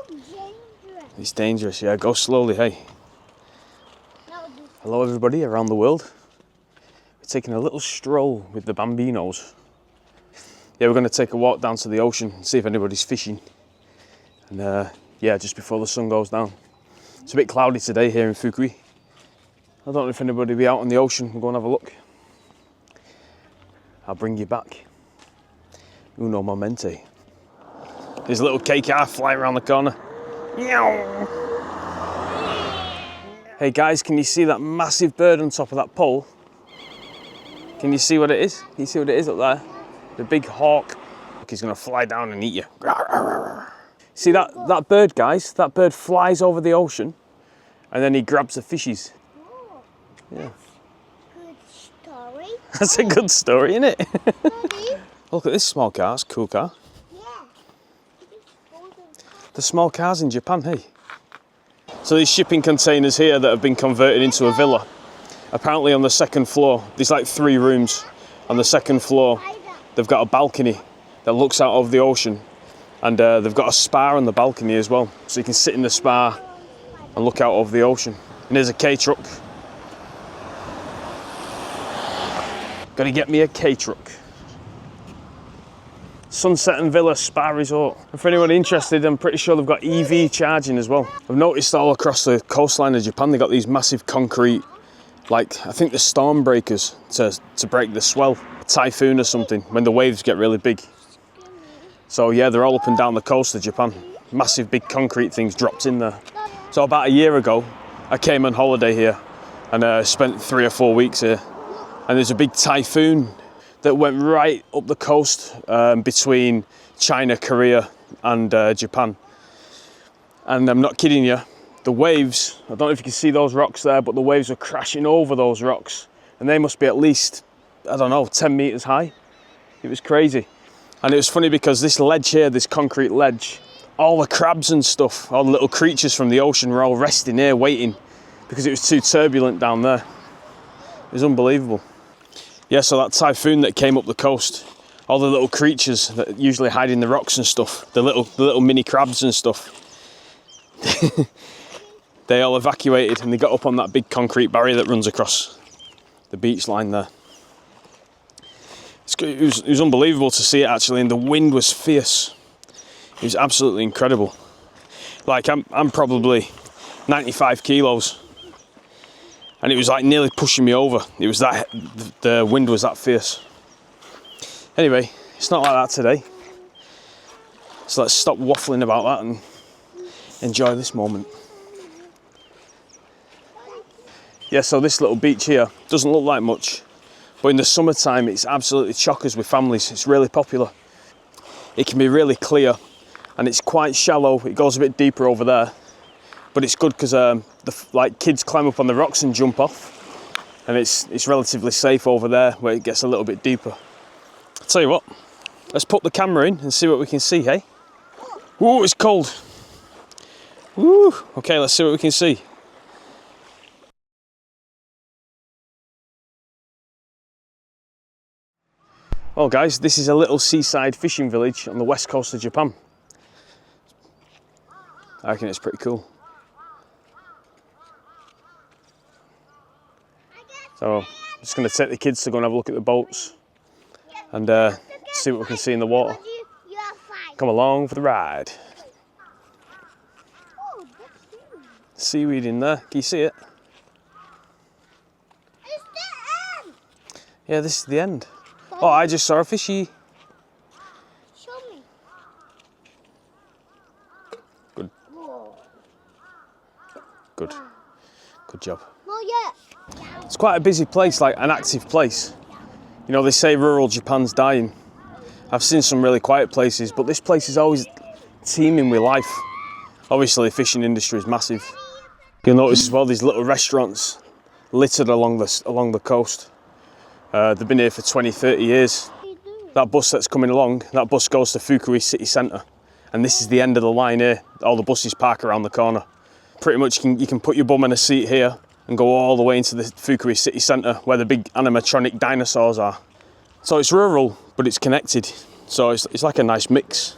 dangerous. It's dangerous, yeah. Go slowly, hey. Hello everybody around the world. We're taking a little stroll with the bambinos. Yeah, we're going to take a walk down to the ocean and see if anybody's fishing. And yeah, just before the sun goes down. It's a bit cloudy today here in Fukui. I don't know if anybody will be out on the ocean. We'll go and have a look. I'll bring you back. Uno momente. There's a little K-car flying around the corner. Hey guys, can you see that massive bird on top of that pole? Can you see what it is? Can you see what it is up there? The big hawk. He's gonna fly down and eat you. See that bird, guys? That bird flies over the ocean and then he grabs the fishies. Yeah. Good story. That's a good story, isn't it? Look at this small car, it's a cool car. Yeah. The small cars in Japan, hey? So these shipping containers here that have been converted into a villa, apparently on the second floor, there's like 3 rooms. On the second floor, they've got a balcony that looks out over the ocean, and they've got a spa on the balcony as well. So you can sit in the spa and look out over the ocean. And there's a K-truck. Gotta get me a K-truck. Sunset and Villa Spa Resort. And for anyone interested, I'm pretty sure they've got EV charging as well. I've noticed all across the coastline of Japan, they've got these massive concrete, like I think the storm breakers to break the swell, a typhoon or something, when the waves get really big. So yeah, they're all up and down the coast of Japan. Massive big concrete things dropped in there. So about a year ago, I came on holiday here and spent 3 or 4 weeks here. And there's a big typhoon that went right up the coast between China, Korea and Japan. And I'm not kidding you, the waves, I don't know if you can see those rocks there, but the waves were crashing over those rocks. And they must be at least, I don't know, 10 meters high. It was crazy. And it was funny because this ledge here, this concrete ledge, all the crabs and stuff, all the little creatures from the ocean were all resting here waiting because it was too turbulent down there. It was unbelievable. Yeah, so that typhoon that came up the coast, all the little creatures that usually hide in the rocks and stuff, the little mini crabs and stuff, they all evacuated and they got up on that big concrete barrier that runs across the beach line there. It was unbelievable to see it actually, and the wind was fierce. It was absolutely incredible. Like I'm probably 95 kilos. And it was like nearly pushing me over. It was that, the wind was that fierce. Anyway, it's not like that today. So let's stop waffling about that and enjoy this moment. Yeah, so this little beach here doesn't look like much, but in the summertime it's absolutely chockers with families. It's really popular. It can be really clear and it's quite shallow. It goes a bit deeper over there. But it's good because like kids climb up on the rocks and jump off, and it's relatively safe over there where it gets a little bit deeper. I'll tell you what, let's put the camera in and see what we can see, hey? Ooh, it's cold. Ooh, okay, let's see what we can see. Well guys, this is a little seaside fishing village on the west coast of Japan. I reckon it's pretty cool. So I'm just going to take the kids to go and have a look at the boats and see what we can see in the water. Come along for the ride. Seaweed in there, can you see it? It's the end. Yeah, this is the end. Oh, I just saw a fishy. Show me. Good. Whoa. Good. Wow. Good job. Not yet. It's quite a busy place, like an active place. You know, they say rural Japan's dying. I've seen some really quiet places, but this place is always teeming with life. Obviously, the fishing industry is massive. You'll notice as well these little restaurants littered along the coast. They've been here for 20, 30 years. That bus that's coming along, that bus goes to Fukui city centre. And this is the end of the line here. All the buses park around the corner. Pretty much you can put your bum in a seat here and go all the way into the Fukui city centre where the big animatronic dinosaurs are. So it's rural, but it's connected. So it's like a nice mix.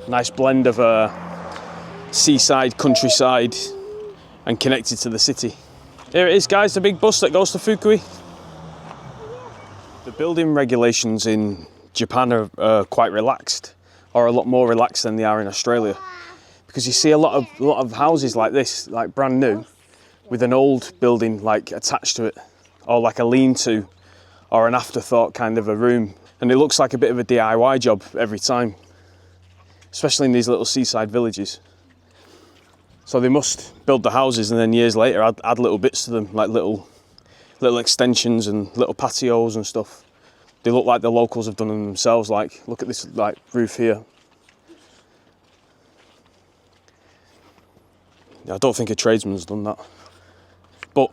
Nice blend of seaside, countryside, and connected to the city. Here it is, guys, the big bus that goes to Fukui. The building regulations in Japan are quite relaxed, or a lot more relaxed than they are in Australia. Because you see a lot of houses like this, like brand new, with an old building like attached to it, or like a lean-to, or an afterthought kind of a room. And it looks like a bit of a DIY job every time, especially in these little seaside villages. So they must build the houses and then years later add little bits to them, like little extensions and little patios and stuff. They look like the locals have done them themselves. Like, look at this like roof here. I don't think a tradesman's done that. But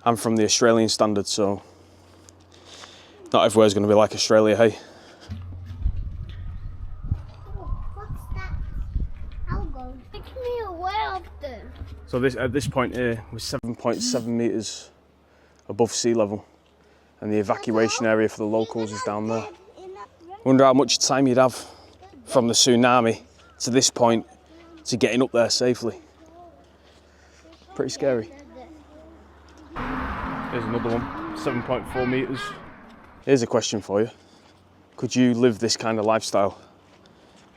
I'm from the Australian standard, so not everywhere's going to be like Australia, hey? What's that? I'll go. Take me away often. So at this point here, we're 7.7 metres above sea level, and the evacuation area for the locals is down there. Wonder how much time you'd have from the tsunami to this point to getting up there safely. Pretty scary. Here's another one, 7.4 metres. Here's a question for you. Could you live this kind of lifestyle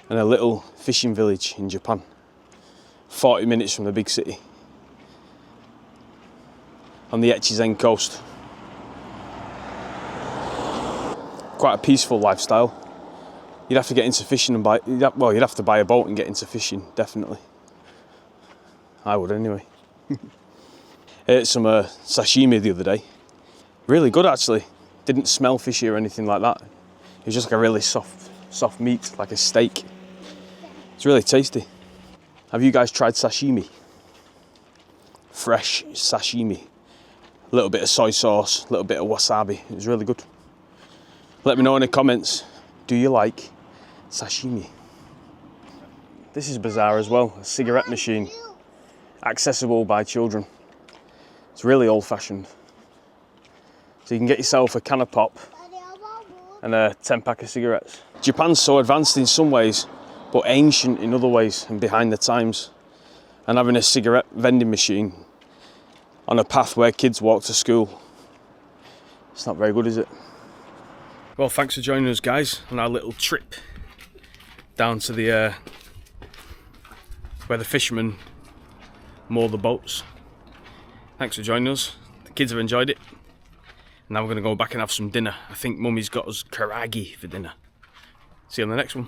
in a little fishing village in Japan? 40 minutes from the big city. On the Echizen coast. Quite a peaceful lifestyle. You'd have to get into fishing and you'd have to buy a boat and get into fishing, definitely. I would anyway. I ate some sashimi the other day. Really good actually. Didn't smell fishy or anything like that. It was just like a really soft meat, like a steak. It's really tasty. Have you guys tried sashimi? Fresh sashimi. A little bit of soy sauce, a little bit of wasabi. It was really good. Let me know in the comments, do you like sashimi? This is bizarre as well, a cigarette machine. Accessible by children. It's really old-fashioned. So you can get yourself a can of pop and a 10-pack of cigarettes. Japan's so advanced in some ways, but ancient in other ways and behind the times. And having a cigarette vending machine on a path where kids walk to school, it's not very good, is it? Well, thanks for joining us, guys, on our little trip down to the where the fishermen moor the boats. Thanks for joining us. The kids have enjoyed it. Now we're going to go back and have some dinner. I think Mummy's got us karagi for dinner. See you on the next one.